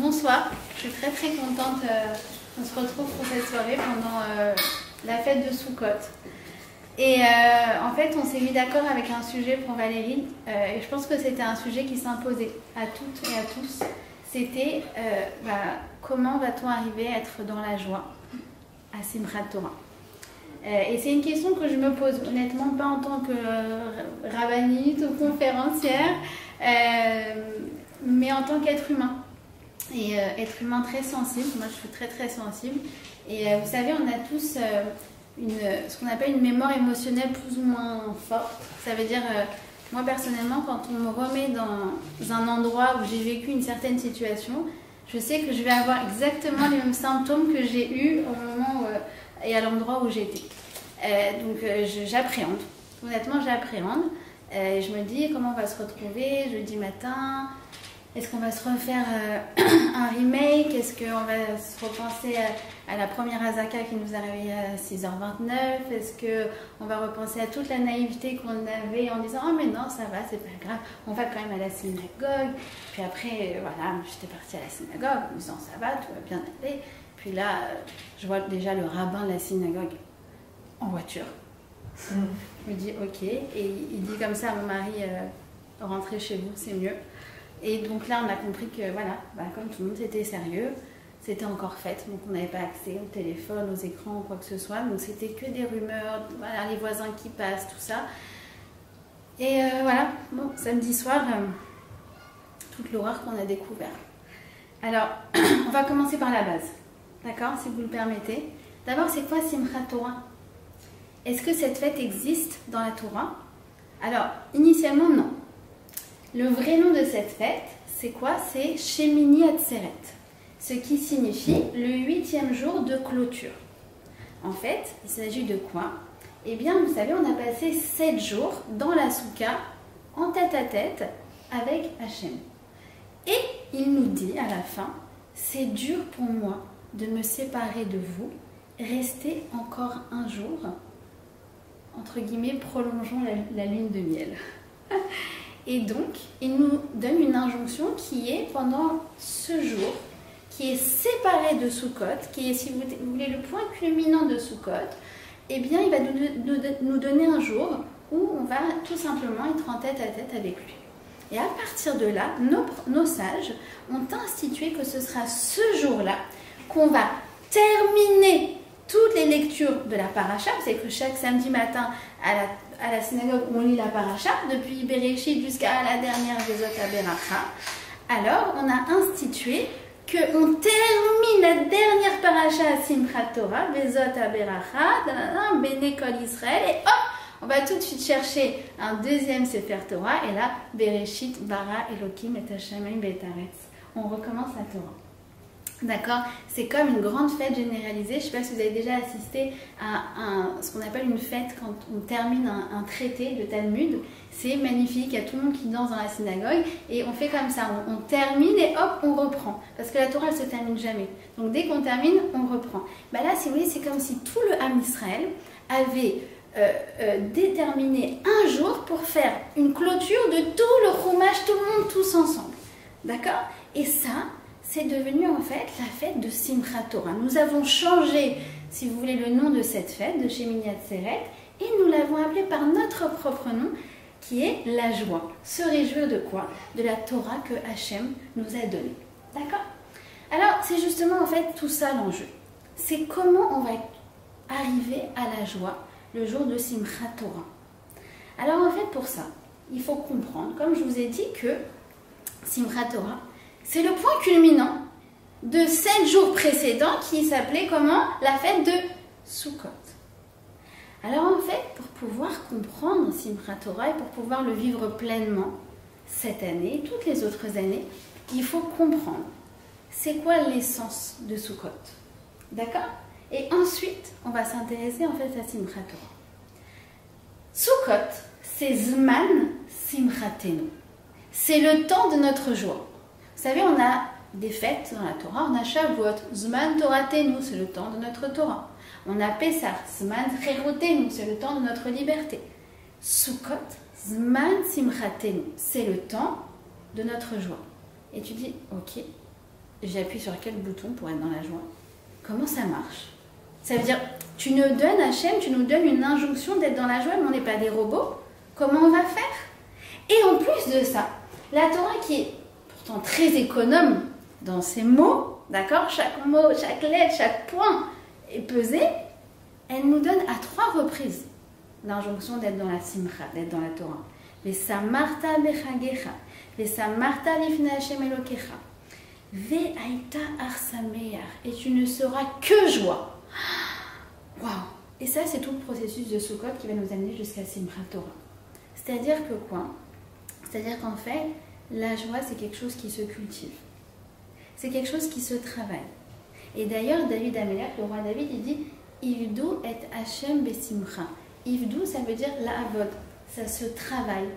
Bonsoir, je suis très contente qu'on se retrouve pour cette soirée pendant la fête de Soukhot. Et en fait, on s'est mis d'accord avec un sujet pour Valérie, et je pense que c'était un sujet qui s'imposait à toutes et à tous. C'était comment va-t-on arriver à être dans la joie à Simchat Torah. Et c'est une question que je me pose, honnêtement, pas en tant que rabbinite ou conférencière, mais en tant qu'être humain. Et être humain très sensible, moi je suis très sensible. Et vous savez, on a tous ce qu'on appelle une mémoire émotionnelle plus ou moins forte. Ça veut dire, moi personnellement, quand on me remet dans un endroit où j'ai vécu une certaine situation, je sais que je vais avoir exactement les mêmes symptômes que j'ai eus au moment et à l'endroit où j'étais. Donc j'appréhende, honnêtement j'appréhende. Je me dis comment on va se retrouver jeudi matin. Est-ce qu'on va se refaire un remake? Est-ce qu'on va se repenser à la première Hazaka qui nous est arrivée à 6h29? Est-ce qu'on va repenser à toute la naïveté qu'on avait en disant « Oh mais non, ça va, c'est pas grave, on va quand même à la synagogue. » Puis après, voilà, j'étais partie à la synagogue en me disant « Ça va, tout va bien aller. » Puis là, je vois déjà le rabbin de la synagogue en voiture. Je me dis « Ok. » Et il dit comme ça à mon mari « Rentrez chez vous, c'est mieux. » Et donc là, on a compris que, voilà, comme tout le monde, c'était sérieux, c'était encore fête, donc on n'avait pas accès au téléphone, aux écrans, quoi que ce soit, donc c'était que des rumeurs, voilà, les voisins qui passent, tout ça. Et voilà, bon, samedi soir, toute l'horreur qu'on a découvert. Alors, on va commencer par la base, d'accord, si vous le permettez. D'abord, c'est quoi Simchat Torah? Est-ce que cette fête existe dans la Torah? Alors, initialement, non. Le vrai nom de cette fête, c'est quoi? C'est Shemini Atzeret, ce qui signifie le 8e jour de clôture. En fait, il s'agit de quoi? Eh bien, vous savez, on a passé 7 jours dans la soukha, en tête-à-tête, avec Hachem. Et il nous dit à la fin, c'est dur pour moi de me séparer de vous, restez encore un jour, entre guillemets, prolongeons la lune de miel. Et donc, il nous donne une injonction qui est pendant ce jour, qui est séparé de Soukhot, qui est, si vous voulez, le point culminant de Soukhot, eh bien, il va nous donner un jour où on va tout simplement être en tête-à-tête avec lui. Et à partir de là, nos sages ont institué que ce sera ce jour-là qu'on va terminer toutes les lectures de la paracha. Vous savez que chaque samedi matin, à la synagogue, on lit la paracha, depuis Bereshit jusqu'à la dernière Vezot HaBeracha. Alors, on a institué qu'on termine la dernière paracha à Simchat Torah, Vezot HaBeracha, Bnei Kol Israël, et hop, on va tout de suite chercher un deuxième Sefer Torah, et là, Bereshit, Bara, Elokim, et Hashamayim, Betaretz. On recommence la Torah. D'accord? C'est comme une grande fête généralisée. Je ne sais pas si vous avez déjà assisté à ce qu'on appelle une fête quand on termine un traité de Talmud. C'est magnifique, il y a tout le monde qui danse dans la synagogue et on fait comme ça, on termine et hop, on reprend. Parce que la Torah, elle ne se termine jamais. Donc dès qu'on termine, on reprend. Là, si vous voulez, c'est comme si tout le Ham Israël avait déterminé un jour pour faire une clôture de tout le chumash, tout le monde, tous ensemble. D'accord? Et ça, c'est devenu en fait la fête de Simchat Torah. Nous avons changé, si vous voulez, le nom de cette fête, de Shemini Atzeret, et nous l'avons appelée par notre propre nom, qui est la joie. Se réjouir de quoi? De la Torah que Hachem nous a donnée. D'accord? Alors, c'est justement en fait tout ça l'enjeu. C'est comment on va arriver à la joie le jour de Simchat Torah. Alors en fait, pour ça, il faut comprendre, comme je vous ai dit, que Simchat Torah, c'est le point culminant de 7 jours précédents qui s'appelait comment? La fête de Soukhot. Alors en fait, pour pouvoir comprendre Simchat Torah et pour pouvoir le vivre pleinement cette année et toutes les autres années, il faut comprendre c'est quoi l'essence de Soukhot. D'accord? Et ensuite, on va s'intéresser en fait à Simchat Torah. Soukhot, c'est Zman Simchatenu. C'est le temps de notre joie. Vous savez, on a des fêtes dans la Torah, on a Shavuot, Zman Toratenu, c'est le temps de notre Torah. On a Pessah, Zman Cherotenu, c'est le temps de notre liberté. Soukhot, Zman Simchatenu, c'est le temps de notre joie. Et tu dis, ok, j'appuie sur quel bouton pour être dans la joie? Comment ça marche? Ça veut dire, tu nous donnes, Hachem, tu nous donnes une injonction d'être dans la joie, mais on n'est pas des robots. Comment on va faire? Et en plus de ça, la Torah qui est pourtant très économe dans ses mots, d'accord? Chaque mot, chaque lettre, chaque point est pesé. Elle nous donne à 3 reprises l'injonction d'être dans la simcha, d'être dans la Torah. Vesamarta bechagecha, vesamarta lifnei Hashem Elokecha, ve'aita arsameach, et tu ne seras que joie. Waouh! Et ça, c'est tout le processus de Sukkot qui va nous amener jusqu'à Simchat Torah. C'est-à-dire que quoi? C'est-à-dire qu'en fait, la joie, c'est quelque chose qui se cultive. C'est quelque chose qui se travaille. Et d'ailleurs, David Amelech, le roi David, il dit Ivdu et Hashem besimcha. Ivdu, ça veut dire la avod. Ça se travaille.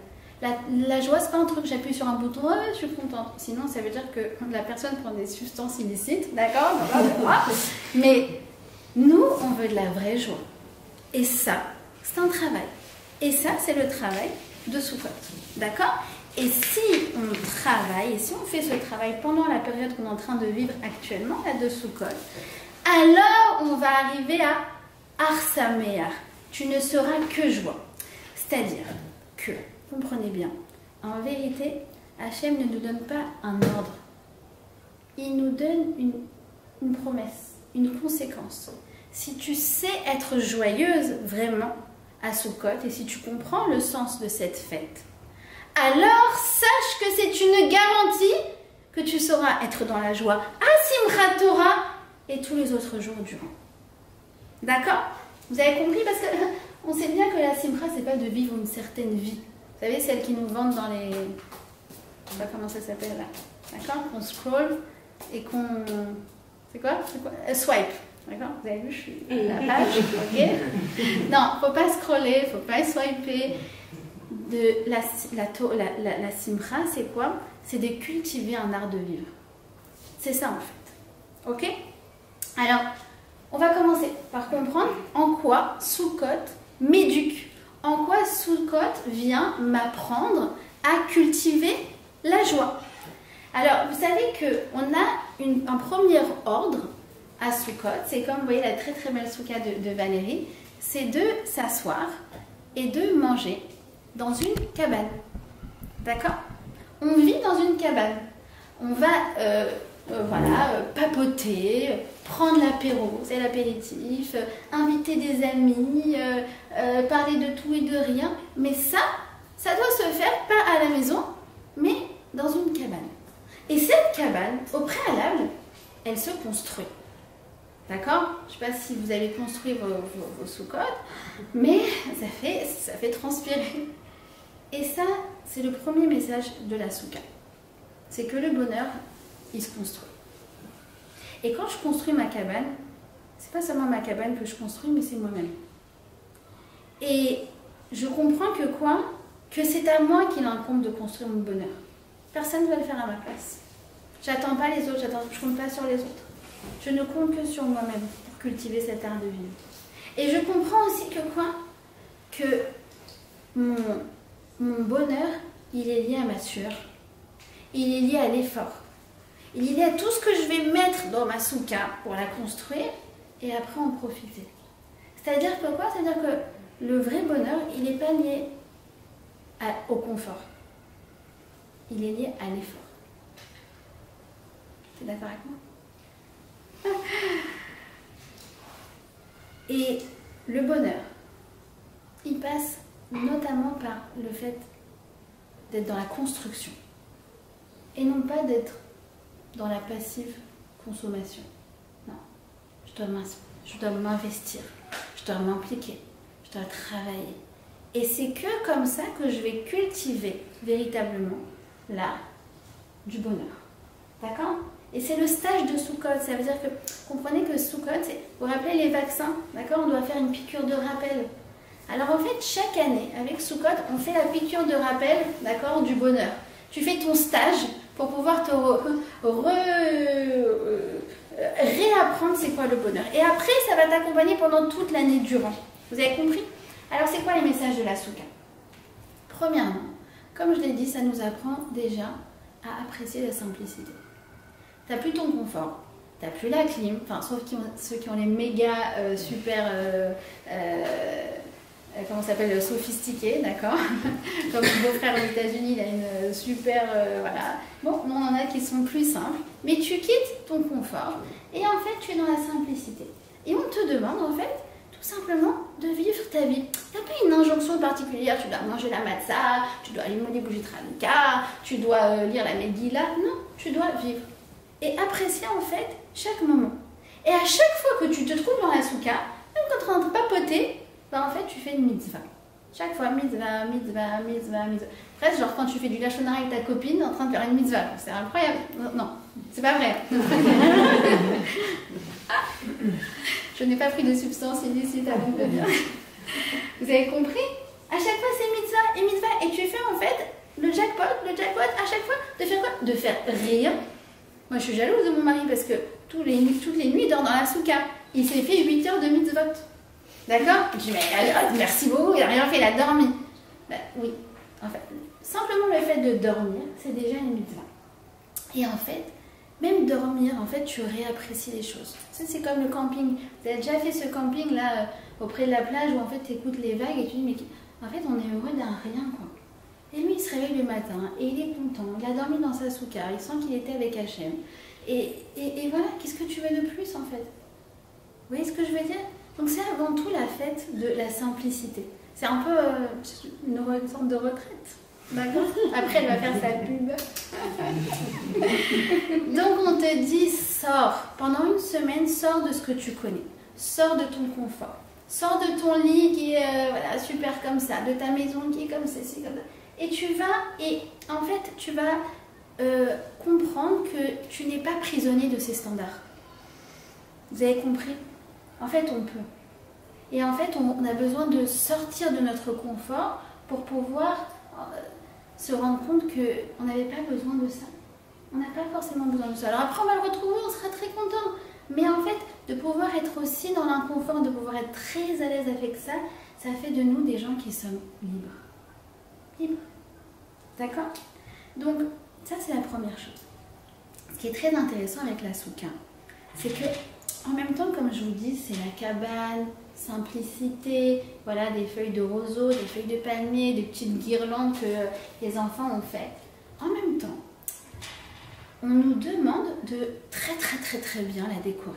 La joie, c'est pas un truc, j'appuie sur un bouton, oh, je suis contente. Sinon, ça veut dire que la personne prend des substances illicites, d'accord? Mais nous, on veut de la vraie joie. Et ça, c'est un travail. Et ça, c'est le travail de Sukkot. D'accord? Et si on travaille, et si on fait ce travail pendant la période qu'on est en train de vivre actuellement, là de Sukkot, alors on va arriver à Arsameach. Tu ne seras que joie. C'est-à-dire que, comprenez bien, en vérité, Hachem ne nous donne pas un ordre. Il nous donne une promesse, une conséquence. Si tu sais être joyeuse vraiment à Sukkot, et si tu comprends le sens de cette fête, alors sache que c'est une garantie que tu sauras être dans la joie à Simchat Torah et tous les autres jours durant. D'accord? Vous avez compris? Parce qu'on sait bien que la Simcha, c'est pas de vivre une certaine vie. Vous savez, celle qui nous vendent dans les... Je sais pas comment ça s'appelle là. D'accord? On scroll et qu'on... C'est quoi? Swipe. D'accord? Vous avez vu, je suis à la page. Ok? Non, faut pas scroller, faut pas swiper. La simcha, c'est quoi? C'est de cultiver un art de vivre. C'est ça en fait. Ok? Alors, on va commencer par comprendre en quoi Sukkot m'éduque. En quoi Sukkot vient m'apprendre à cultiver la joie. Alors, vous savez qu'on a un premier ordre à Sukkot. C'est comme, vous voyez, la très très belle soukha de Valérie. C'est de s'asseoir et de manger dans une cabane. D'accord? On vit dans une cabane. On va papoter, prendre l'apéro, c'est l'apéritif, inviter des amis, parler de tout et de rien. Mais ça doit se faire pas à la maison, mais dans une cabane. Et cette cabane, au préalable, elle se construit. D'accord? Je ne sais pas si vous avez construit vos Sukkot, mais ça fait transpirer. Et ça, c'est le premier message de la Soukha. C'est que le bonheur, il se construit. Et quand je construis ma cabane, c'est pas seulement ma cabane que je construis, mais c'est moi-même. Et je comprends que quoi? Que c'est à moi qu'il incombe de construire mon bonheur. Personne ne va le faire à ma place. J'attends pas les autres, je compte pas sur les autres. Je ne compte que sur moi-même pour cultiver cet art de vivre. Et je comprends aussi que quoi? Que mon bonheur, il est lié à ma sueur. Il est lié à l'effort. Il est lié à tout ce que je vais mettre dans ma soukha pour la construire et après en profiter. C'est-à-dire que quoi? C'est-à-dire que le vrai bonheur, il n'est pas lié au confort. Il est lié à l'effort. Tu es d'accord avec moi? Et le bonheur, il passe notamment par le fait d'être dans la construction et non pas d'être dans la passive consommation. Non, je dois m'investir, je dois m'impliquer, je dois travailler. Et c'est que comme ça que je vais cultiver véritablement l'art du bonheur. D'accord? Et c'est le stage de Sukkot. Ça veut dire que, comprenez que Sukkot, c'est, vous vous rappelez les vaccins, d'accord? On doit faire une piqûre de rappel. Alors en fait, chaque année, avec Sukkot, on fait la piqûre de rappel, d'accord, du bonheur. Tu fais ton stage pour pouvoir te réapprendre c'est quoi le bonheur. Et après, ça va t'accompagner pendant toute l'année durant. Vous avez compris? Alors c'est quoi les messages de la Soukha? Premièrement, comme je l'ai dit, ça nous apprend déjà à apprécier la simplicité. t'as plus ton confort, t'as plus la clim, enfin sauf ceux qui ont les méga super comment ça s'appelle, sophistiqués, d'accord. Comme mon beau-frère aux États-Unis, il a une super voilà. Bon, on en a qui sont plus simples, mais tu quittes ton confort et en fait tu es dans la simplicité. Et on te demande en fait tout simplement de vivre ta vie. Tu n'as pas une injonction particulière, tu dois manger la matzah, tu dois allumer des bougies de Hanouka, tu dois lire la Megillah. Non, tu dois vivre. Et apprécier en fait chaque moment. Et à chaque fois que tu te trouves dans la souka, même quand tu es en train de papoter, ben en fait tu fais une mitzvah. Chaque fois, mitzvah, mitzvah, mitzvah, mitzvah. Presque genre quand tu fais du lachonara avec ta copine en train de faire une mitzvah. C'est incroyable. Non, c'est pas vrai. Je n'ai pas pris de substance illicite avant de le dire. Vous avez compris? À chaque fois c'est mitzvah et mitzvah. Et tu fais en fait le jackpot, à chaque fois, de faire quoi? De faire rire. Moi je suis jalouse de mon mari parce que toutes les nuits il dort dans la souka. Il s'est fait 8 heures de mitzvot. D'accord? Je dis, mais merci beaucoup, il n'a rien fait, il a dormi. Ben, oui, en fait, simplement le fait de dormir, c'est déjà une mitzvah. Et en fait, même dormir, en fait, tu réapprécies les choses. Ça, c'est comme le camping. Vous avez déjà fait ce camping là, auprès de la plage, où en fait, tu écoutes les vagues et tu dis, mais en fait, on est heureux d'un rien, quoi. Et lui, il se réveille le matin, et il est content, il a dormi dans sa souka, il sent qu'il était avec Hachem. Et voilà, qu'est-ce que tu veux de plus, en fait? Vous voyez ce que je veux dire? Donc c'est avant tout la fête de la simplicité. C'est un peu une sorte de retraite. D'accord? Après, elle va faire sa pub. Donc on te dit, sors. Pendant une semaine, sors de ce que tu connais. Sors de ton confort. Sors de ton lit qui est voilà, super comme ça, de ta maison qui est comme ceci, comme ça. Et tu vas, et en fait, tu vas comprendre que tu n'es pas prisonnier de ces standards. Vous avez compris? En fait, on peut. Et en fait, on a besoin de sortir de notre confort pour pouvoir se rendre compte qu'on n'avait pas besoin de ça. On n'a pas forcément besoin de ça. Alors après, on va le retrouver, on sera très content. Mais en fait, de pouvoir être aussi dans l'inconfort, de pouvoir être très à l'aise avec ça, ça fait de nous des gens qui sommes libres. Libres. D'accord? Donc, ça, c'est la première chose. Ce qui est très intéressant avec la souka, c'est que en même temps, comme je vous dis, c'est la cabane, simplicité, voilà, des feuilles de roseau, des feuilles de palmier, des petites guirlandes que les enfants ont faites. En même temps, on nous demande de très bien la décorer.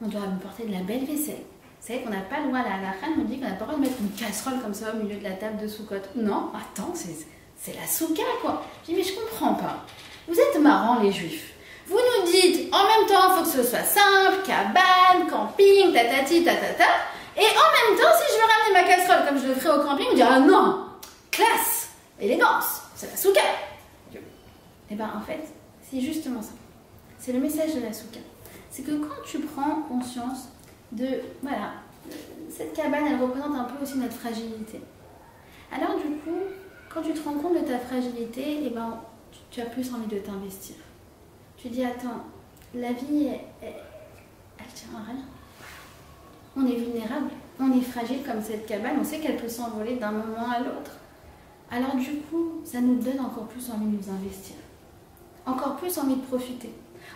On doit porter de la belle vaisselle. Vous savez qu'on n'a pas le droit, la halakha nous dit qu'on n'a pas le droit de mettre une casserole comme ça au milieu de la table de Soukot. Non, attends, c'est la souka quoi. Je dis mais je comprends pas. Vous êtes marrants les juifs. Vous nous dites, en même temps, il faut que ce soit simple, cabane, camping, tatati, tatata. Et en même temps, si je veux ramener ma casserole comme je le ferais au camping, vous dites, ah non, classe, élégance, c'est la souka. Et bien, en fait, c'est justement ça. C'est le message de la souka. C'est que quand tu prends conscience de, voilà, cette cabane, elle représente un peu aussi notre fragilité. Alors, du coup, quand tu te rends compte de ta fragilité, et ben, tu as plus envie de t'investir. Tu dis, attends, la vie, elle tient à rien. On est vulnérable, on est fragile comme cette cabane, on sait qu'elle peut s'envoler d'un moment à l'autre. Alors du coup, ça nous donne encore plus envie de nous investir. Encore plus envie de profiter.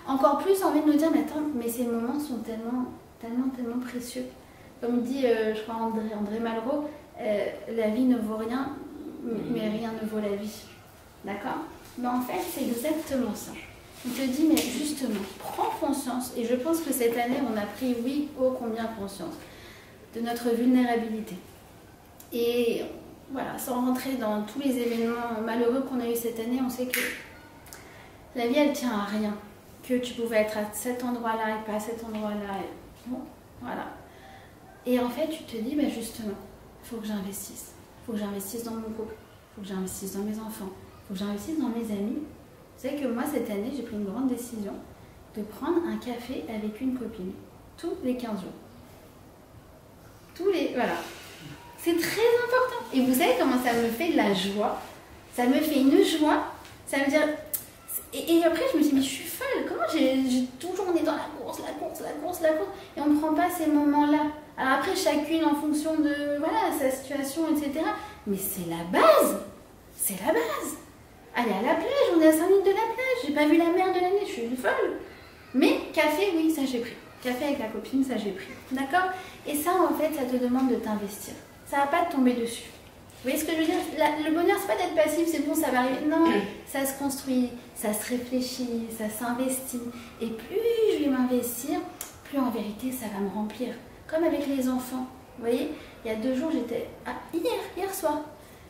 Encore plus envie de nous dire, mais attends, mais ces moments sont tellement précieux. Comme dit, je crois, André Malraux, la vie ne vaut rien, mais rien ne vaut la vie. D'accord? Mais en fait, c'est exactement ça. On te dit, mais justement, prends conscience, et je pense que cette année, on a pris, oui, ô combien conscience, de notre vulnérabilité. Et voilà, sans rentrer dans tous les événements malheureux qu'on a eu cette année, on sait que la vie, elle tient à rien. Que tu pouvais être à cet endroit-là et pas à cet endroit-là. Bon, voilà. Et en fait, tu te dis, bah justement, il faut que j'investisse. Il faut que j'investisse dans mon couple. Il faut que j'investisse dans mes enfants. Il faut que j'investisse dans mes amis. Vous savez que moi, cette année, j'ai pris une grande décision de prendre un café avec une copine tous les 15 jours. Voilà. C'est très important. Et vous savez comment ça me fait de la joie? Ça me fait une joie. Ça veut dire... Et après, je me suis dit, mais je suis folle. Comment toujours, on est dans la course. Et on ne prend pas ces moments-là. Alors après, chacune en fonction de voilà, sa situation, etc. Mais c'est la base. C'est la base. Aller à la plage, on est à 5 minutes de la plage. J'ai pas vu la mer de l'année, je suis une folle. Mais café, oui, ça j'ai pris. Café avec la copine, ça j'ai pris. D'accord? Et ça, en fait, ça te demande de t'investir. Ça va pas te tomber dessus. Vous voyez ce que je veux dire? Le bonheur, c'est pas d'être passif, c'est bon, ça va arriver. Non, ça se construit, ça se réfléchit, ça s'investit. Et plus je vais m'investir, plus en vérité, ça va me remplir. Comme avec les enfants. Vous voyez, il y a 2 jours, j'étais... hier soir.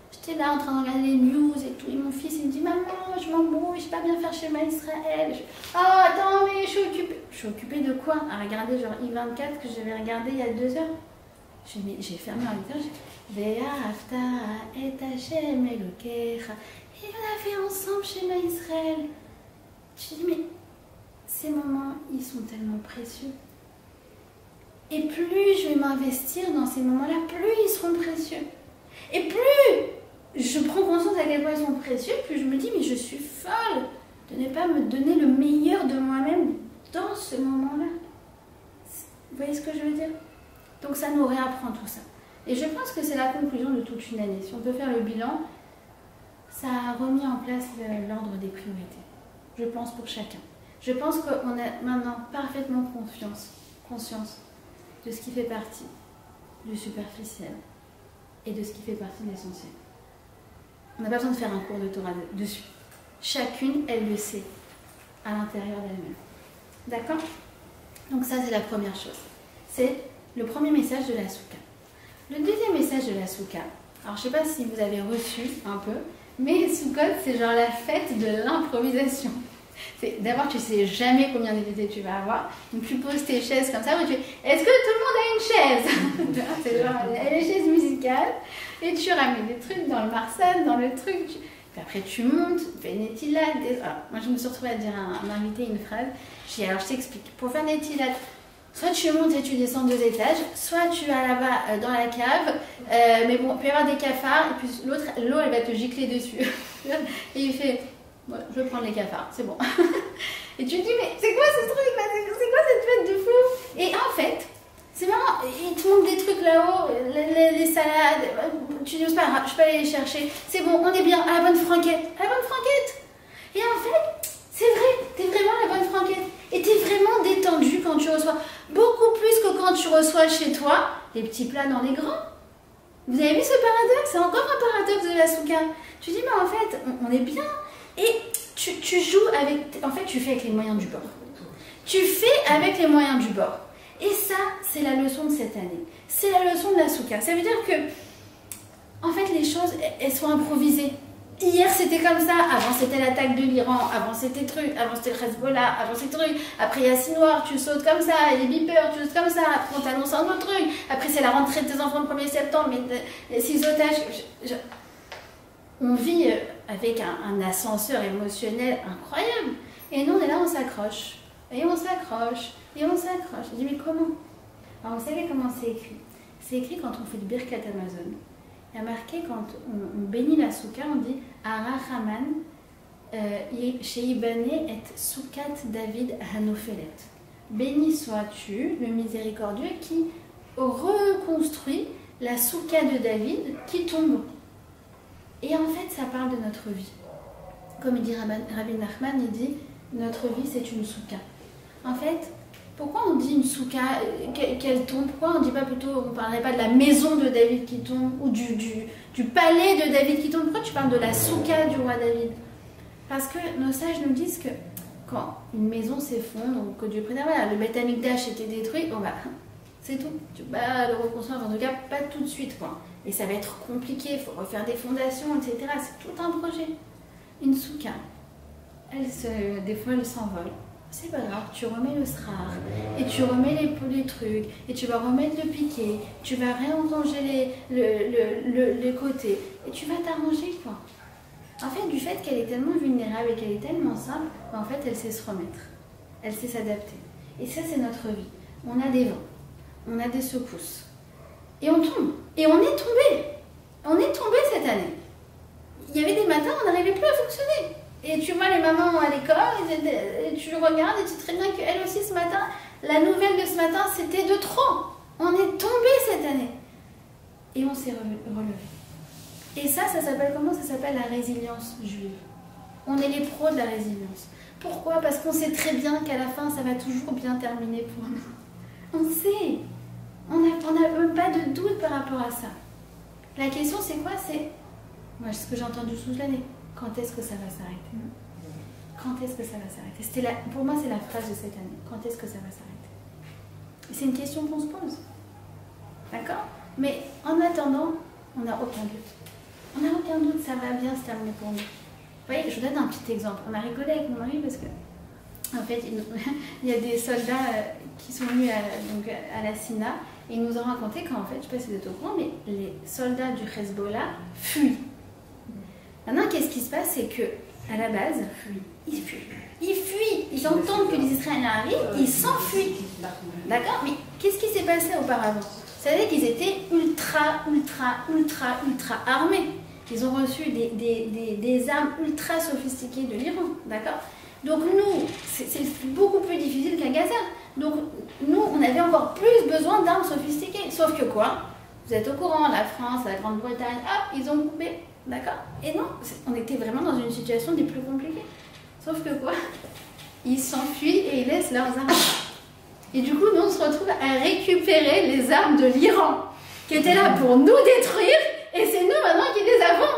J'étais là en train de regarder les news et tout. Et mon fils, il me dit, maman, je m'embrouille, je sais pas bien faire chez Israël. Oh, attends, mais je suis occupée. Je suis occupée de quoi? À regarder genre I24 que j'avais regardé il y a 2 heures. J'ai fermé l'ordinateur, j'ai dit, et Hashem Elokecha. Et on a fait ensemble chez Israël. Je dis, mais ces moments, ils sont tellement précieux. Et plus je vais m'investir dans ces moments-là, plus ils seront précieux. Et plus je prends conscience à quel point ils sont précieux, plus je me dis, mais je suis folle de ne pas me donner le meilleur de moi-même dans ce moment-là. Vous voyez ce que je veux dire? Donc ça nous réapprend tout ça. Et je pense que c'est la conclusion de toute une année. Si on peut faire le bilan, ça a remis en place l'ordre des priorités. Je pense pour chacun. Je pense qu'on a maintenant parfaitement conscience de ce qui fait partie du superficiel et de ce qui fait partie de l'essentiel. On n'a pas besoin de faire un cours de Torah dessus. Chacune, elle le sait à l'intérieur d'elle-même. D'accord? Donc ça, c'est la première chose. C'est le premier message de la Souka. Le deuxième message de la Souka, alors je ne sais pas si vous avez reçu un peu, mais Soukot, c'est genre la fête de l'improvisation. D'abord, tu ne sais jamais combien d'invités tu vas avoir. Donc tu poses tes chaises comme ça, où tu fais, est-ce que tout le monde a une chaise? C'est genre les chaises musicales, et tu ramènes des trucs dans le marsan, dans le truc. Puis après, tu montes, tu fais une étilade. Alors, moi, je me suis retrouvée à dire à un invité une phrase. Je dis, alors je t'explique. Pour faire une étilade, soit tu montes et tu descends 2 étages, soit tu vas là-bas dans la cave, mais bon, il peut y avoir des cafards, et puis l'autre, l'eau, elle va te gicler dessus. Et il fait, bon, je vais prendre les cafards, c'est bon. Et tu te dis, mais c'est quoi ce truc là? C'est quoi cette fête de fou? Et en fait, c'est marrant, il te manque des trucs là-haut, les salades, tu dis, c'est pas grave, je peux aller les chercher, c'est bon, on est bien, à la bonne franquette, à la bonne franquette. Et en fait, c'est vrai, t'es vraiment à la bonne franquette. Et t'es vraiment détendu quand tu reçois, beaucoup plus que quand tu reçois chez toi les petits plats dans les grands. Vous avez vu ce paradoxe? C'est encore un paradoxe de la Souka. Tu dis, mais en fait, on est bien. Et tu joues avec, en fait, tu fais avec les moyens du bord. Tu fais avec les moyens du bord. Et ça, c'est la leçon de cette année. C'est la leçon de la Souka. Ça veut dire que, en fait, les choses, elles sont improvisées. Hier c'était comme ça, avant c'était l'attaque de l'Iran, avant c'était truc, avant c'était le Hezbollah, avant c'était truc, après il y a Sinoir, tu sautes comme ça, il y a les beepers, tu sautes comme ça, après on t'annonce un autre truc, après c'est la rentrée de tes enfants le 1er septembre, mais les 6 otages. On vit avec un ascenseur émotionnel incroyable. Et nous on est là, on s'accroche, et on s'accroche, et on s'accroche. Je dis mais comment? Alors vous savez comment c'est écrit? C'est écrit quand on fait le Birkat Amazon. Il y a marqué quand on bénit la Souka, on dit Arachaman Sheibane et Soukat David Hanofelet. Béni sois-tu, le miséricordieux, qui reconstruit la Souka de David qui tombe. Et en fait, ça parle de notre vie. Comme il dit Rabbi Nachman, il dit notre vie c'est une Souka. En fait, pourquoi on dit une souka qu'elle tombe? Pourquoi on ne dit pas plutôt, on ne parlerait pas de la maison de David qui tombe ou du palais de David qui tombe? Pourquoi tu parles de la souka du roi David? Parce que nos sages nous disent que quand une maison s'effondre ou que Dieu préserve, voilà, le Beth Amikdash était détruit, bon bah, c'est tout. Tu vas le reconstruire, en tout cas pas tout de suite, quoi. Et ça va être compliqué, il faut refaire des fondations, etc. C'est tout un projet. Une souka, des fois elle s'envole. C'est pas grave, tu remets le srar, et tu remets les trucs, et tu vas remettre le piquet, tu vas réarranger les côtés, et tu vas t'arranger, quoi. En fait, du fait qu'elle est tellement vulnérable et qu'elle est tellement simple, en fait, elle sait se remettre, elle sait s'adapter. Et ça, c'est notre vie. On a des vents, on a des secousses, et on tombe. Et on est tombé. On est tombé cette année. Il y avait des matins, on n'arrivait plus à fonctionner. Et tu vois les mamans à l'école, et tu regardes et tu sais très bien qu'elle aussi ce matin, la nouvelle de ce matin, c'était de trop. On est tombé cette année. Et on s'est relevé. Et ça s'appelle comment? Ça s'appelle la résilience juive. On est les pros de la résilience. Pourquoi? Parce qu'on sait très bien qu'à la fin, ça va toujours bien terminer pour nous. On sait. On n'a même pas de doute par rapport à ça. La question, c'est quoi? C'est, moi, ce que j'ai entendu toute l'année. Quand est-ce que ça va s'arrêter? Quand est-ce que ça va s'arrêter? Pour moi, c'est la phrase de cette année. Quand est-ce que ça va s'arrêter? C'est une question qu'on se pose. D'accord? Mais en attendant, on n'a aucun doute. On n'a aucun doute, ça va bien se terminer pour nous. Vous voyez, je vous donne un petit exemple. On a rigolé avec mon mari parce que, en fait, il y a des soldats qui sont venus à la Sina et ils nous ont raconté qu'en fait, je ne sais pas si vous êtes au courant, mais les soldats du Hezbollah fuient. Maintenant, qu'est-ce qui se passe? C'est que à la base, ils fuient. Ils fuient. Ils entendent que les Israéliens arrivent, ils s'enfuient. D'accord? Mais qu'est-ce qui s'est passé auparavant? Vous savez qu'ils étaient ultra armés. Ils ont reçu des armes ultra sophistiquées de l'Iran. D'accord? Donc nous, c'est beaucoup plus difficile qu'à Gaza. Donc nous, on avait encore plus besoin d'armes sophistiquées. Sauf que quoi? Vous êtes au courant, la France, la Grande-Bretagne, hop, ils ont coupé. D'accord? Et non, on était vraiment dans une situation des plus compliquées. Sauf que quoi? Ils s'enfuient et ils laissent leurs armes. Et du coup, nous, on se retrouve à récupérer les armes de l'Iran, qui étaient là pour nous détruire, et c'est nous maintenant qui les avons.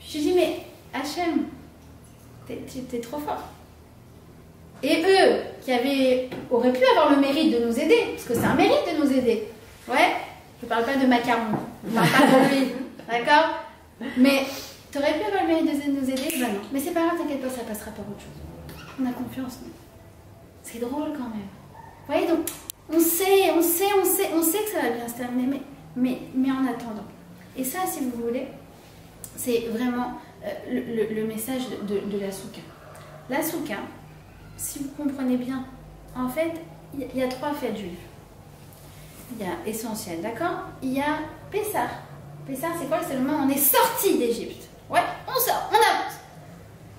Je dis, mais Hachem, t'es trop fort. Et eux, auraient pu avoir le mérite de nous aider, parce que c'est un mérite de nous aider. Ouais, je parle pas de macaron, je parle pas de lui, d'accord? Mais t'aurais pu avoir le mérite de nous aider? Ben non. Mais c'est pas grave, t'inquiète pas, ça passera par autre chose. On a confiance, nous. C'est drôle quand même. Vous voyez, donc, on sait que ça va bien se terminer, mais en attendant. Et ça, si vous voulez, c'est vraiment le message de la Souka. La Souka, si vous comprenez bien, en fait, il y a 3 fêtes juives. Il y a essentiel, d'accord? Il y a Pessah. Pessah, c'est quoi? C'est le moment où on est sorti d'Égypte. Ouais, on sort, on avance.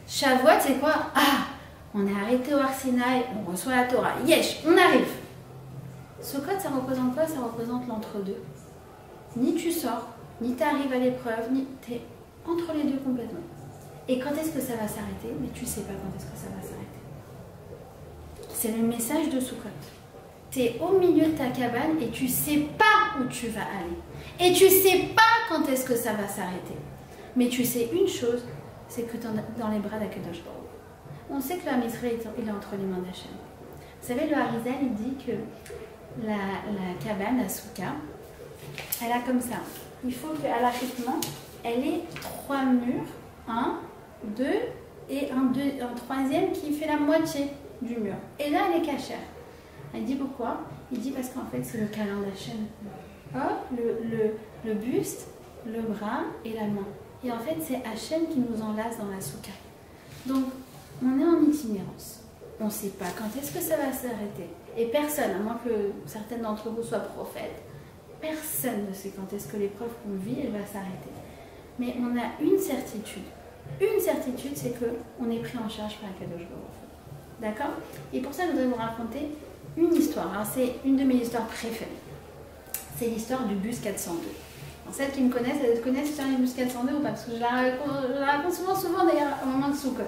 Shavuot, c'est quoi? Ah, on est arrêté au Har Sinaï, on reçoit la Torah. Yesh, on arrive. Sukkot, ça représente quoi? Ça représente l'entre-deux. Ni tu sors, ni tu arrives à l'épreuve, ni tu es entre les deux complètement. Et quand est-ce que ça va s'arrêter? Mais tu sais pas quand est-ce que ça va s'arrêter. C'est le message de Sukkot. Tu es au milieu de ta cabane et tu sais pas où tu vas aller. Et tu sais pas quand est-ce que ça va s'arrêter. Mais tu sais une chose, c'est que tu es dans les bras d'Akadosh Baruch. On sait que l'homme Israël il est entre les mains d'Hachem. Vous savez, le Harizal, il dit que la cabane, la souka, elle a comme ça. Il faut qu'à l'arrêtement, elle ait 3 murs, 1, 2 et un troisième qui fait la moitié du mur. Et là, elle est cachère. Elle dit pourquoi? Il dit parce qu'en fait, c'est le câlin d'Hachem. Oh, le buste, le bras et la main. Et en fait, c'est Hachem qui nous enlace dans la souka. Donc, on est en itinérance. On ne sait pas quand est-ce que ça va s'arrêter. Et personne, à moins que certaines d'entre vous soient prophètes, personne ne sait quand est-ce que l'épreuve qu'on vit, elle va s'arrêter. Mais on a une certitude. Une certitude, c'est qu'on est pris en charge par Akadosh Baruch. D'accord? Et pour ça, je voudrais vous raconter une histoire. Alors, c'est une de mes histoires préférées. C'est l'histoire du bus 402. Alors, celles qui me connaissent, elles connaissent l'histoire du bus 402 ou pas? Parce que je la raconte souvent d'ailleurs au moment de Sukkot.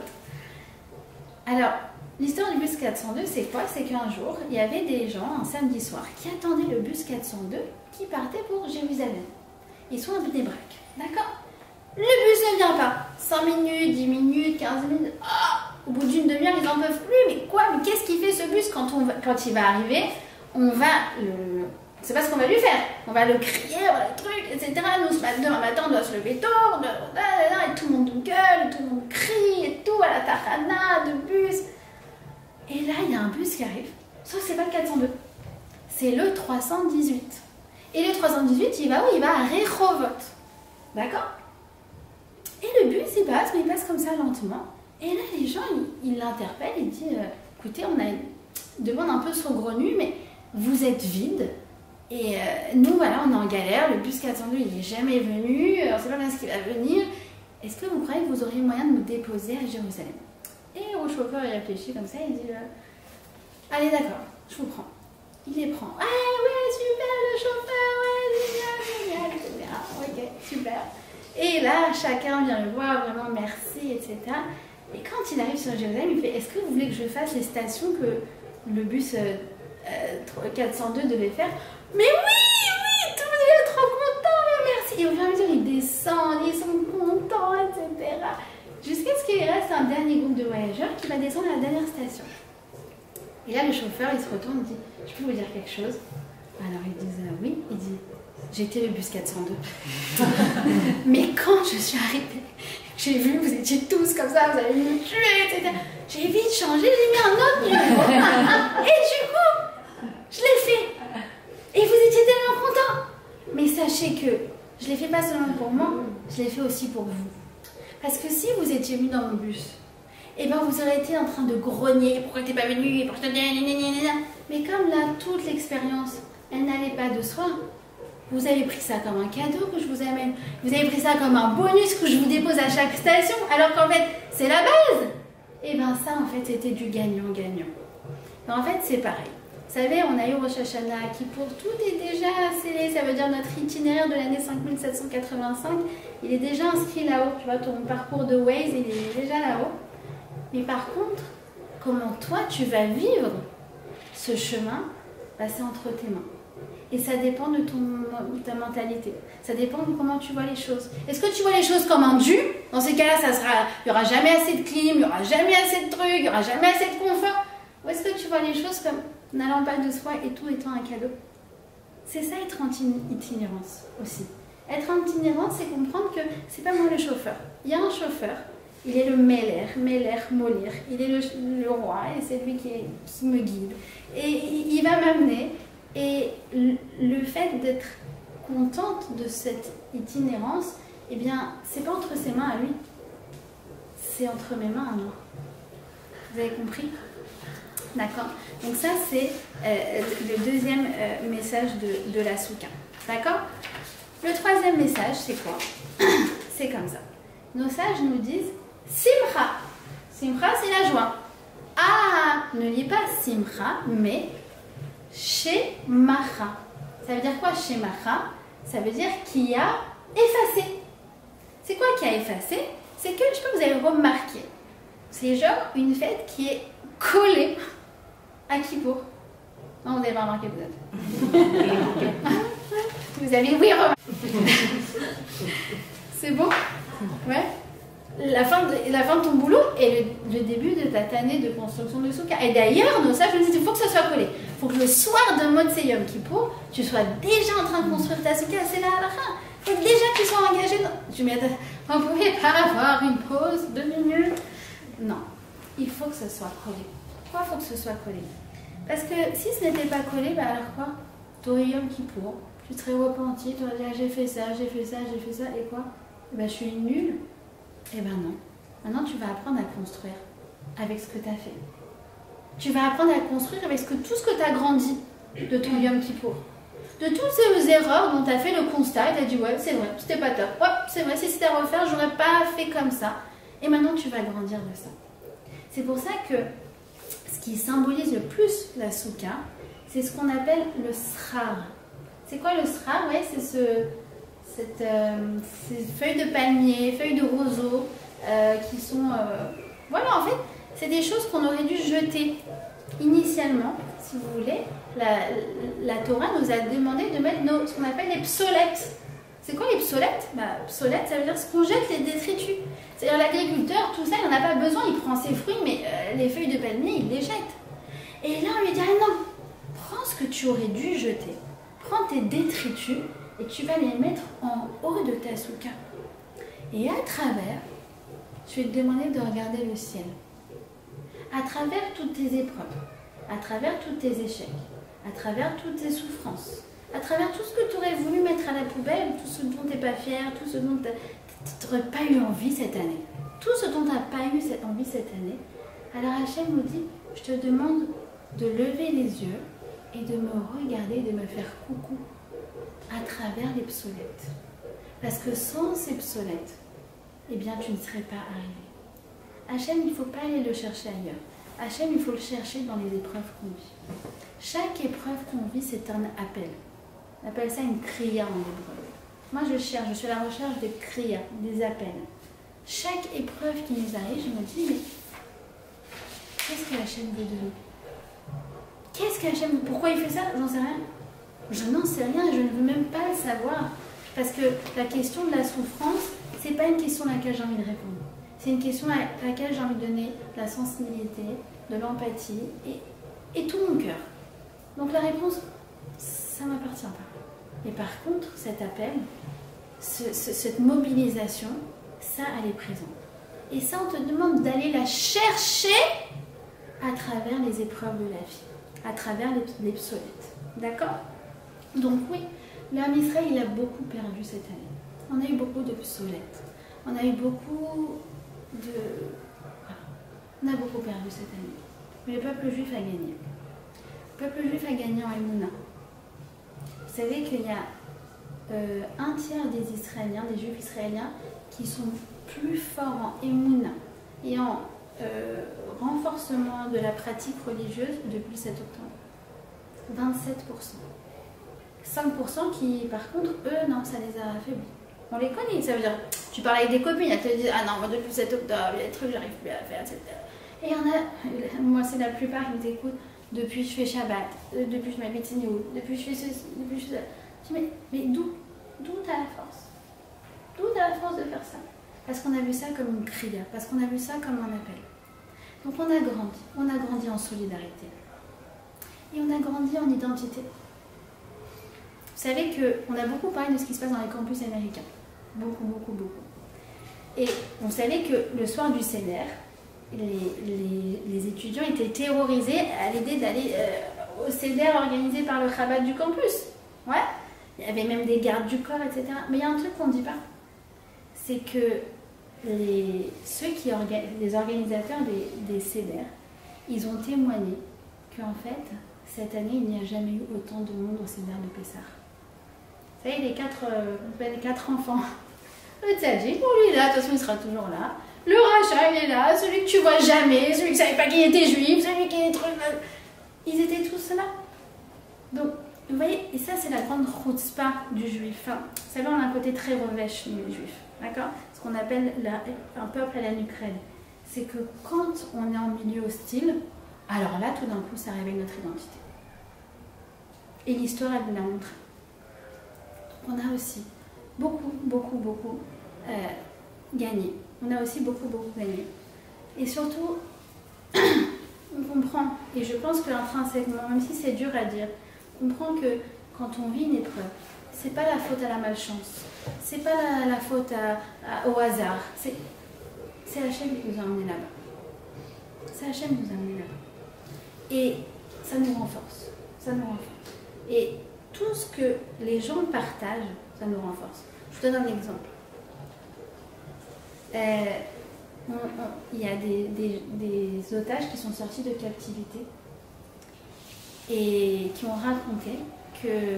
Alors, l'histoire du bus 402, c'est quoi? C'est qu'un jour, il y avait des gens, un samedi soir, qui attendaient le bus 402 qui partait pour Jérusalem. Ils sont à Bnei-Brak, d'accord? Le bus ne vient pas. 5 minutes, 10 minutes, 15 minutes. Oh, au bout d'une demi-heure, ils n'en peuvent plus. Mais quoi? Mais qu'est-ce qu'il fait ce bus quand il va arriver? On va le... C'est pas ce qu'on va lui faire. On va le crier, on va le truc, etc. Nous, ce matin, on doit se lever tôt, et tout le monde gueule, tout le monde crie, et tout, à la tachana, de bus. Et là, il y a un bus qui arrive. Sauf que c'est pas le 402. C'est le 318. Et le 318, il va où? Il va à Rehovot. D'accord? Et le bus, il passe, mais il passe comme ça lentement. Et là, les gens, ils l'interpellent, ils disent, écoutez, on a une demande un peu saugrenue, mais vous êtes vide. Et nous, voilà, on est en galère. Le bus 402, il n'est jamais venu. On ne sait pas quand est-ce qu'il va venir. Est-ce que vous croyez que vous auriez moyen de nous déposer à Jérusalem? Et au chauffeur, il réfléchit comme ça, il dit, allez, d'accord, je vous prends. Il les prend. Ah ouais, super, le chauffeur, ouais, génial, etc. Ok, super. Et là, chacun vient le voir, vraiment merci, etc. Et quand il arrive sur Jérusalem, il fait, est-ce que vous voulez que je fasse les stations que le bus 402 devait faire? Mais oui, tout le monde est trop content, merci. Et au fur et à mesure, ils descendent, ils sont contents, etc. Jusqu'à ce qu'il reste un dernier groupe de voyageurs qui va descendre à la dernière station. Et là, le chauffeur, il se retourne et dit, je peux vous dire quelque chose? Alors ils disent oui. Il dit, j'étais le bus 402. Mais quand je suis arrivée, j'ai vu, vous étiez tous comme ça, vous allez me tuer, etc. J'ai vite changé, j'ai mis un autre numéro. Et du coup, je l'ai fait. Et vous étiez tellement contents. Mais sachez que je l'ai fait pas seulement pour moi, je l'ai fait aussi pour vous. Parce que si vous étiez venu dans mon bus, eh ben vous auriez été en train de grogner, pourquoi t'es pas venu, pourquoi je te... Mais comme là, toute l'expérience, elle n'allait pas de soi. Vous avez pris ça comme un cadeau que je vous amène. Vous avez pris ça comme un bonus que je vous dépose à chaque station, alors qu'en fait, c'est la base. Et bien ça, en fait, c'était du gagnant-gagnant. En fait, c'est pareil. Vous savez, on a eu Rosh Hashanah, qui pour tout est déjà scellé. Ça veut dire notre itinéraire de l'année 5785, il est déjà inscrit là-haut. Tu vois, ton parcours de Waze, il est déjà là-haut. Mais par contre, comment toi, tu vas vivre ce chemin, bah, c'est entre tes mains. Et ça dépend de ta mentalité. Ça dépend de comment tu vois les choses. Est-ce que tu vois les choses comme un dû? Dans ces cas-là, il n'y aura jamais assez de clim, il n'y aura jamais assez de trucs, il n'y aura jamais assez de confort. Ou est-ce que tu vois les choses comme n'allant pas de soi et tout étant un cadeau? C'est ça être en itinérance aussi. Être en itinérance, c'est comprendre que c'est pas moi le chauffeur. Il y a un chauffeur, il est le Meller, Molir, il est le roi et c'est lui qui me guide. Et il va m'amener. Et le fait d'être contente de cette itinérance, eh bien, c'est pas entre ses mains à lui, c'est entre mes mains à moi. Vous avez compris? D'accord? Donc ça, c'est le deuxième message de la Souka. D'accord? Le troisième message, c'est quoi? C'est comme ça. Nos sages nous disent Simcha. Simcha, c'est la joie. Ah, ne lis pas Simcha, mais Shemacha. Ça veut dire quoi Shemacha? Ça veut dire qui a effacé. C'est quoi qui a effacé? C'est que, je sais pas, vous avez remarqué, c'est genre une fête qui est collée à Kippour. Non, vous n'avez pas remarqué, vous êtes. Vous avez oui remarqué. C'est bon? Ouais. La fin de ton boulot et le début de ta année de construction de Souka. Et d'ailleurs, nos sages nous disent qu'il faut que ça soit collé. Il faut que le soir de Motsei Yom Kippour, tu sois déjà en train de construire ta Souka. C'est là à la fin. Il faut déjà que tu sois engagé. On ne pouvait pas avoir une pause, 2 minutes. Non, il faut que ce soit collé. Pourquoi il faut que ce soit collé? Parce que si ce n'était pas collé, bah alors quoi? Tu aurais Yom Kippour, tu serais repenti, tu aurais dit ah, j'ai fait ça, et quoi? Bah, je suis nulle. Eh ben non. Maintenant, tu vas apprendre à construire avec ce que tu as fait. Tu vas apprendre à construire avec tout ce que tu as grandi de ton Yom Kippour. De toutes ces erreurs dont tu as fait le constat, et tu as dit ouais, c'est vrai, c'était pas top. Ouais, c'est vrai, si c'était à refaire, j'aurais pas fait comme ça. Et maintenant, tu vas grandir de ça. C'est pour ça que ce qui symbolise le plus la Souka, c'est ce qu'on appelle le srar. C'est quoi le srar? Ouais, c'est ces feuilles de palmier, feuilles de roseau qui sont... Voilà, en fait, c'est des choses qu'on aurait dû jeter initialement, si vous voulez. La Torah nous a demandé de mettre ce qu'on appelle les psolettes. C'est quoi les psolettes? Psolettes, ça veut dire ce qu'on jette, les détritus. C'est-à-dire l'agriculteur, tout ça, il n'en a pas besoin, il prend ses fruits, mais les feuilles de palmier, il les jette. Et là, on lui dit, ah non, prends ce que tu aurais dû jeter, prends tes détritus, et tu vas les mettre en haut de ta souka. Et à travers, je vais te demander de regarder le ciel. À travers toutes tes épreuves, à travers tous tes échecs, à travers toutes tes souffrances, à travers tout ce que tu aurais voulu mettre à la poubelle, tout ce dont tu n'es pas fier, tout ce dont tu n'aurais pas eu envie cette année, tout ce dont tu n'as pas eu envie cette année, alors Hachem nous dit, je te demande de lever les yeux et de me regarder, de me faire coucou à travers les psolettes. Parce que sans ces psolettes, eh bien tu ne serais pas arrivé. Hachem, il ne faut pas aller le chercher ailleurs. Hachem, il faut le chercher dans les épreuves qu'on vit. Chaque épreuve qu'on vit, c'est un appel. On appelle ça une kriya en hébreu. Moi, je suis à la recherche des kriya, des appels. chaque épreuve qui nous arrive, je me dis, mais qu'est-ce que Hachem veut de nous? Qu'est-ce qu'Hachem veut? Pourquoi il fait ça? J'en sais rien. Je n'en sais rien et je ne veux même pas le savoir. Parce que la question de la souffrance, c'est pas une question à laquelle j'ai envie de répondre. C'est une question à laquelle j'ai envie de donner de la sensibilité, de l'empathie et tout mon cœur. Donc la réponse, ça ne m'appartient pas. Et par contre, cet appel, cette mobilisation, ça, elle est présente. Et ça, on te demande d'aller la chercher à travers les épreuves de la vie, à travers les psaulettes. D'accord? Donc oui, l'homme Israël, il a beaucoup perdu cette année. On a eu beaucoup de psaulettes. On a eu beaucoup de... Voilà. On a beaucoup perdu cette année. Mais le peuple juif a gagné. Le peuple juif a gagné en Emouna. Vous savez qu'il y a un tiers des Israéliens, des Juifs israéliens, qui sont plus forts en Emouna et en renforcement de la pratique religieuse depuis le 7 octobre. 27%. 5% qui, par contre, eux, non, ça les a affaiblis. On les connaît, ça veut dire, tu parles avec des copines, elles te disent, ah non, moi depuis le 7 octobre, il y a des trucs que j'arrive plus à faire, etc. Et il y en a, moi c'est la plupart qui nous écoutent, depuis je fais Shabbat, depuis je m'habite Tignoul, depuis je fais ceci, depuis je fais ça. Je dis, mais d'où t'as la force? D'où t'as la force de faire ça? Parce qu'on a vu ça comme une prière, parce qu'on a vu ça comme un appel. Donc on a grandi en solidarité. Et on a grandi en identité. Vous savez qu'on a beaucoup parlé de ce qui se passe dans les campus américains. Beaucoup. Et vous savez que le soir du Seder, les étudiants étaient terrorisés à l'idée d'aller au Seder organisé par le Chabad du campus. Ouais. Il y avait même des gardes du corps, etc. Mais il y a un truc qu'on ne dit pas. C'est que les organisateurs des Seder, ils ont témoigné qu'en fait, cette année, il n'y a jamais eu autant de monde au Seder de Pessah. Vous savez, les quatre enfants. Le tzaddik, bon, lui est là, de toute façon, il sera toujours là. Le rachat, il est là. Celui que tu vois jamais, celui qui ne savait pas qu'il était juif, celui qui est truc. Ils étaient tous là. Donc, vous voyez, et ça, c'est la grande chutzpah du juif. Enfin, vous savez, on a un côté très revêche, nous, les juifs. D'accord? Ce qu'on appelle un peuple à la nukrelle. C'est que quand on est en milieu hostile, alors là, tout d'un coup, ça réveille notre identité. Et l'histoire, elle nous l'a montré. On a aussi beaucoup gagné. On a aussi beaucoup gagné. Et surtout, on comprend, et je pense qu'intrinsèquement, même si c'est dur à dire, on comprend que quand on vit une épreuve, c'est pas la faute à la malchance, c'est pas la faute au hasard, c'est Hachem qui nous a emmenés là-bas. C'est Hachem qui nous a emmenés là-bas. Et ça nous renforce. Ça nous renforce. Et tout ce que les gens partagent, ça nous renforce. Je vous donne un exemple. Il y a des otages qui sont sortis de captivité et qui ont raconté que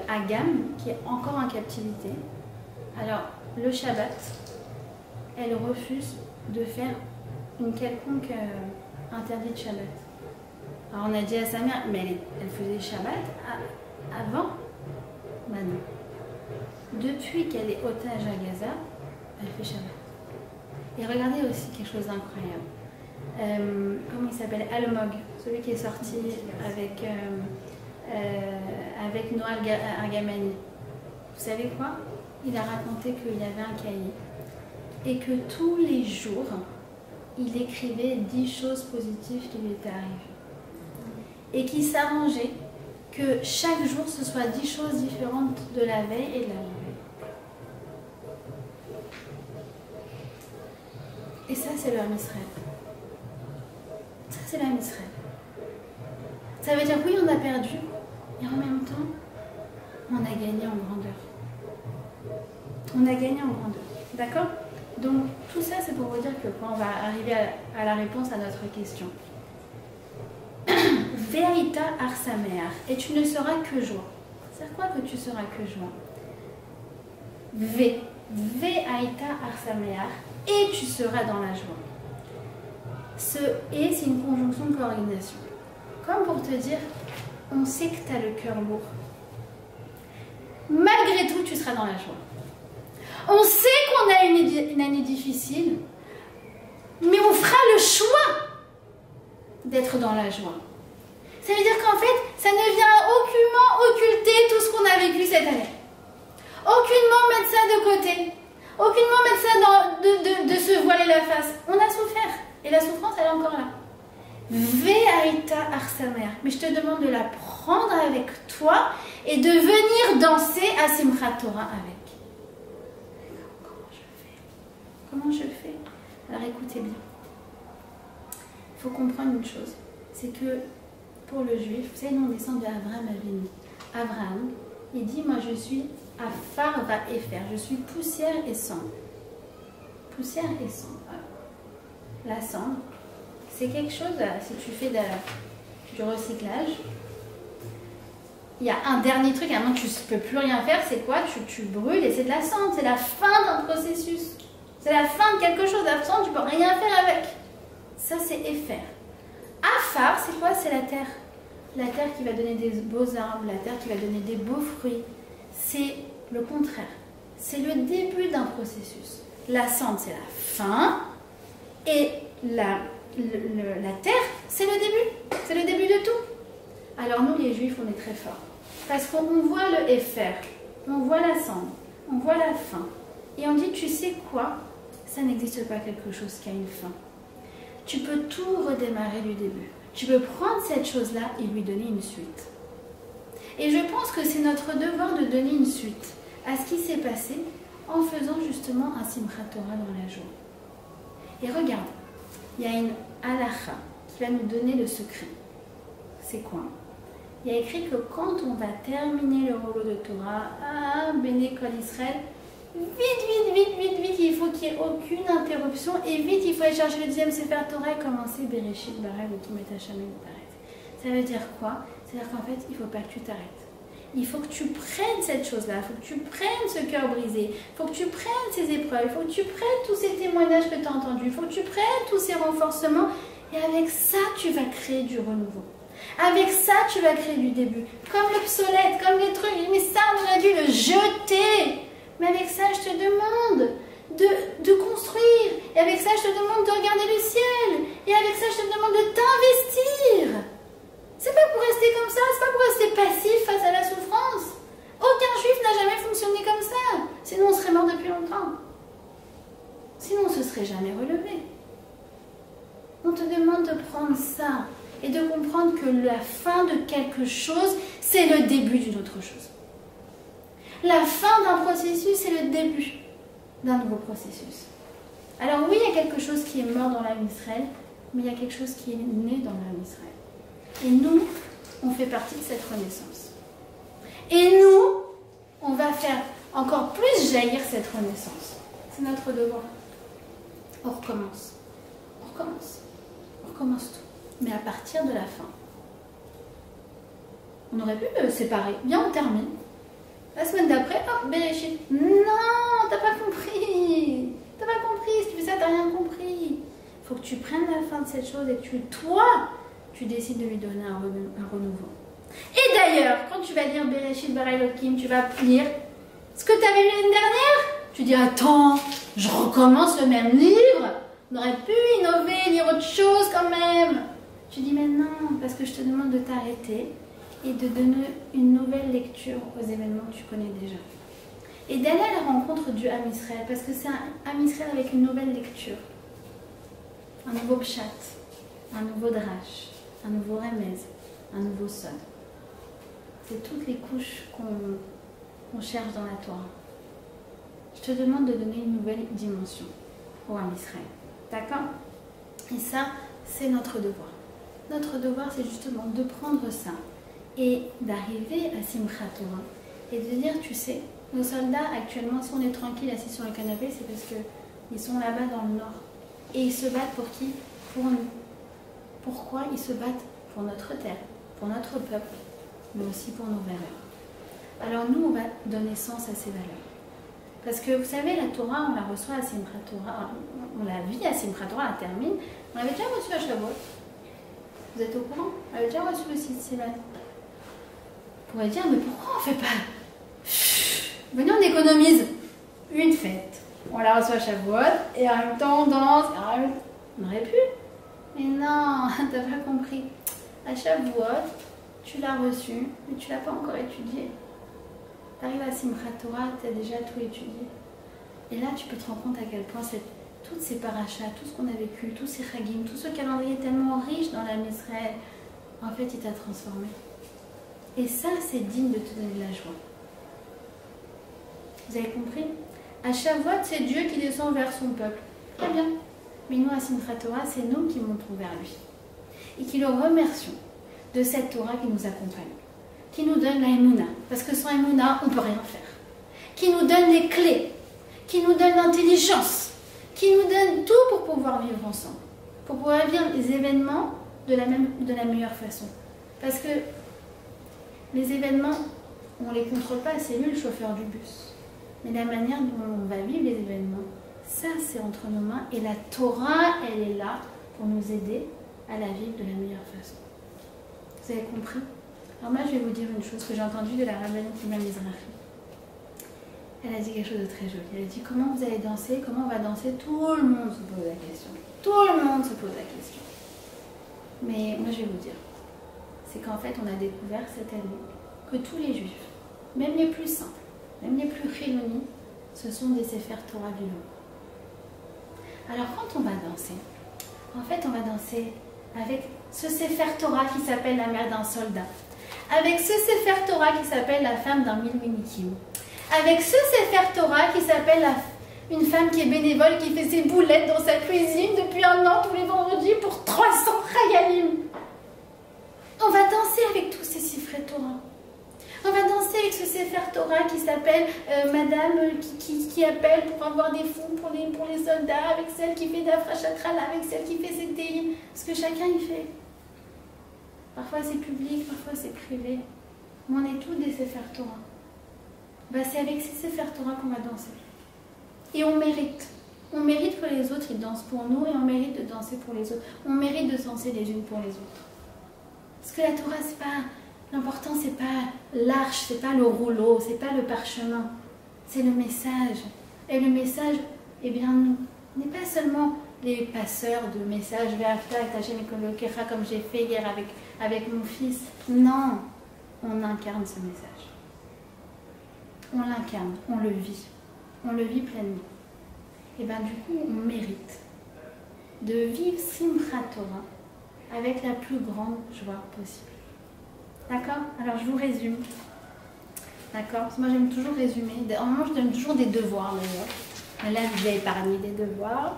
Agam, qui est encore en captivité, alors le Shabbat, elle refuse de faire une quelconque interdit de Shabbat. Alors on a dit à sa mère, mais elle faisait Shabbat avant. Bah non. Depuis qu'elle est otage à Gaza, elle fait Shabbat. Et regardez aussi quelque chose d'incroyable. Comment il s'appelle? Almog, celui qui est sorti avec Noah Argamani. Vous savez quoi? Il a raconté qu'il y avait un cahier et que tous les jours, il écrivait 10 choses positives qui lui étaient arrivées. Et qu'il s'arrangeait que chaque jour, ce soit 10 choses différentes de la veille et de la veille. Et ça, c'est l'homme Israël. Ça, c'est l'homme Israël. Ça veut dire oui, on a perdu, et en même temps, on a gagné en grandeur. On a gagné en grandeur. D'accord? Donc, tout ça, c'est pour vous dire que quand on va arriver à la réponse à notre question. Ve'aïta arsameach, et tu ne seras que joie. C'est quoi que tu seras que joie? Ve'aïta arsameach, et tu seras dans la joie. Ce et, c'est une conjonction de coordination. Comme pour te dire, on sait que tu as le cœur lourd. Malgré tout, tu seras dans la joie. On sait qu'on a une année difficile, mais on fera le choix d'être dans la joie. Ça veut dire qu'en fait, ça ne vient aucunement occulter tout ce qu'on a vécu cette année. Aucunement mettre ça de côté. Aucunement mettre ça de se voiler la face. On a souffert. Et la souffrance, elle est encore là. Ve'aïta arsamer. Mais je te demande de la prendre avec toi et de venir danser à Simchat Torah avec. Comment je fais? Comment je fais? Alors écoutez bien. Il faut comprendre une chose. C'est que pour le juif, vous savez, nous on descend de Abraham Avinu. Abraham, il dit, moi je suis Afar va Efer. Je suis poussière et cendre. Poussière et cendre. La cendre, c'est quelque chose, si tu fais du recyclage, il y a un dernier truc, à un moment tu ne peux plus rien faire, c'est quoi? Tu brûles et c'est de la cendre, c'est la fin d'un processus. C'est la fin de quelque chose, la cendre, tu ne peux rien faire avec. Ça c'est Efer. Afar, c'est quoi? C'est la terre. La terre qui va donner des beaux arbres, la terre qui va donner des beaux fruits. C'est le contraire. C'est le début d'un processus. La cendre, c'est la fin. Et la terre, c'est le début. C'est le début de tout. Alors nous, les juifs, on est très forts. Parce qu'on voit le Efer, on voit la cendre, on voit la fin. Et on dit, tu sais quoi? Ça n'existe pas quelque chose qui a une fin. Tu peux tout redémarrer du début. Tu peux prendre cette chose-là et lui donner une suite. Et je pense que c'est notre devoir de donner une suite à ce qui s'est passé en faisant justement un Simchat Torah dans la joie. Et regarde, il y a une halakha qui va nous donner le secret. C'est quoi? Il y a écrit que quand on va terminer le rouleau de Torah, Béné Kol Israël, vite, il faut qu'il n'y ait aucune interruption et vite, il faut aller chercher le deuxième Sefer Torah et commencer Bereshit Bara Elokim et Hashem Elokim. Ça veut dire quoi? C'est-à-dire qu'en fait, il ne faut pas que tu t'arrêtes. Il faut que tu prennes cette chose-là, il faut que tu prennes ce cœur brisé, il faut que tu prennes ces épreuves, il faut que tu prennes tous ces témoignages que tu as entendus, il faut que tu prennes tous ces renforcements et avec ça, tu vas créer du renouveau. Avec ça, tu vas créer du début. Comme l'obsolète, comme les trucs, mais ça, on aurait dû le jeter. Mais avec ça, je te demande de construire. Et avec ça, je te demande de regarder le ciel. Et avec ça, je te demande de t'investir. C'est pas pour rester comme ça, c'est pas pour rester passif face à la souffrance. Aucun juif n'a jamais fonctionné comme ça. Sinon, on serait mort depuis longtemps. Sinon, on ne se serait jamais relevé. On te demande de prendre ça et de comprendre que la fin de quelque chose, c'est le début d'une autre chose. La fin d'un processus, c'est le début d'un nouveau processus. Alors oui, il y a quelque chose qui est mort dans l'âme d'Israël, mais il y a quelque chose qui est né dans l'âme d'Israël. Et nous, on fait partie de cette renaissance. Et nous, on va faire encore plus jaillir cette renaissance. C'est notre devoir. On recommence. On recommence. On recommence tout. Mais à partir de la fin. On aurait pu séparer. Bien, on termine. La semaine d'après, hop, Bereshit. Non, t'as pas compris. T'as pas compris. Si tu fais ça, t'as rien compris. Il faut que tu prennes la fin de cette chose et que toi, tu décides de lui donner un renouveau. Et d'ailleurs, quand tu vas lire Bereshit Bara Elokim, tu vas lire ce que tu avais lu l'année dernière. Tu dis, attends, je recommence le même livre. On aurait pu innover, lire autre chose quand même. Tu dis, mais non, parce que je te demande de t'arrêter et de donner une nouvelle lecture aux événements que tu connais déjà. Et d'aller à la rencontre du Ham Israël, parce que c'est un Ham Israël avec une nouvelle lecture. Un nouveau pshat, un nouveau drash, un nouveau remez, un nouveau son. C'est toutes les couches qu'on cherche dans la Torah. Je te demande de donner une nouvelle dimension au Ham Israël. D'accord? Et ça, c'est notre devoir. Notre devoir, c'est justement de prendre ça et d'arriver à Simchat Torah et de dire, tu sais, nos soldats actuellement, si on est tranquille assis sur le canapé, c'est parce qu'ils sont là-bas dans le nord. Et ils se battent pour qui? Pour nous. Pourquoi ils se battent? Pour notre terre, pour notre peuple, mais aussi pour nos valeurs. Alors nous, on va donner sens à ces valeurs. Parce que vous savez, la Torah, on la reçoit à Simchat Torah, on la vit à Simchat Torah, on la termine. On l'avait déjà reçu à Shavuot. Vous êtes au courant? On avait déjà reçu le Sivan. Vous pourrez dire, mais pourquoi on ne fait pas? Venez, on économise. une fête. On la reçoit à Shavuot et en même temps on danse. On aurait pu. Mais non, t'as pas compris. À Shavuot, tu l'as reçu, mais tu l'as pas encore étudié. T'arrives à Simchat Torah, tu as déjà tout étudié. Et là, tu peux te rendre compte à quel point toutes ces parachas, tout ce qu'on a vécu, tous ces chagim, tout ce calendrier tellement riche dans l'âme d'Israël, en fait, il t'a transformé. Et ça, c'est digne de te donner de la joie. Vous avez compris? À Shavuot, c'est Dieu qui descend vers son peuple. Très bien. Mais nous, à Simchat Torah, c'est nous qui montons vers lui. Et qui le remercions de cette Torah qui nous accompagne, qui nous donne la Emouna, parce que sans Emouna, on ne peut rien faire, qui nous donne les clés, qui nous donne l'intelligence, qui nous donne tout pour pouvoir vivre ensemble, pour pouvoir vivre les événements de la meilleure façon. Parce que les événements, on ne les contrôle pas, c'est lui le chauffeur du bus. Mais la manière dont on va vivre les événements, ça c'est entre nos mains, et la Torah, elle est là pour nous aider à la vivre de la meilleure façon. Vous avez compris? Alors moi je vais vous dire une chose que j'ai entendue de la rabbinite Imam Mizrahi. Elle a dit quelque chose de très joli. Elle a dit comment vous allez danser, comment on va danser, tout le monde se pose la question. Tout le monde se pose la question. Mais moi je vais vous dire, c'est qu'en fait on a découvert cette année que tous les juifs, même les plus simples, même les plus chilonis, ce sont des Sefer Torah du lot. Alors quand on va danser, en fait on va danser avec ce Sefer Torah qui s'appelle la mère d'un soldat, avec ce Sefer Torah qui s'appelle la femme d'un milwinikim, avec ce Sefer Torah qui s'appelle une femme qui est bénévole, qui fait ses boulettes dans sa cuisine depuis 1 an tous les vendredis pour 300 chayalim. On va danser avec tous ces Sefer Torah. On va danser avec ce Sefer Torah qui s'appelle Madame qui appelle pour avoir des fonds pour les soldats, avec celle qui fait d'Afrachatrala, avec celle qui fait ses télim. Parce que chacun y fait. Parfois c'est public, parfois c'est privé. Mais on est tous des Sefer Torah. Bah, c'est avec ces Sefer Torah qu'on va danser. Et on mérite. On mérite que les autres ils dansent pour nous et on mérite de danser pour les autres. On mérite de danser les unes pour les autres. Parce que la Torah, c'est pas... L'important, c'est pas l'arche, c'est pas le rouleau, c'est pas le parchemin. C'est le message. Et le message, eh bien, nous, on n'est pas seulement les passeurs de messages vers comme j'ai fait hier avec mon fils. Non, on incarne ce message. On l'incarne, on le vit pleinement. Et bien du coup, on mérite de vivre Simchat Torah avec la plus grande joie possible. D'accord? Alors je vous résume. D'accord? Parce que moi j'aime toujours résumer. Moi je donne toujours des devoirs d'ailleurs. Mais là je vous ai épargné des devoirs.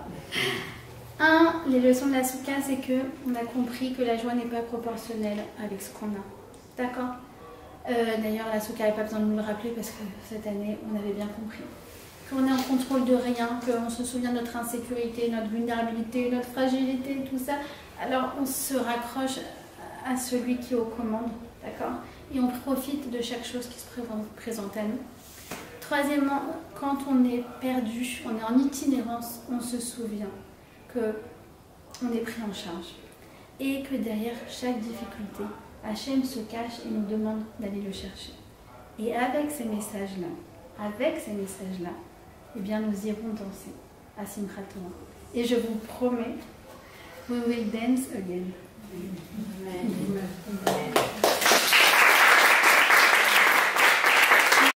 Les leçons de la Souka, c'est qu'on a compris que la joie n'est pas proportionnelle avec ce qu'on a. D'accord? D'ailleurs la Souka n'avait pas besoin de nous le rappeler parce que cette année on avait bien compris. Qu'on est en contrôle de rien, qu'on se souvient de notre insécurité, notre vulnérabilité, notre fragilité, tout ça. Alors on se raccroche à celui qui est aux commandes. D'accord? Et on profite de chaque chose qui se présente à nous. Troisièmement, quand on est perdu, on est en itinérance, on se souvient qu'on est pris en charge. Et que derrière chaque difficulté, Hachem se cache et nous demande d'aller le chercher. Et avec ces messages-là, eh bien nous irons danser à Simchat Torah. Et je vous promets, we will dance again. Amen. Amen.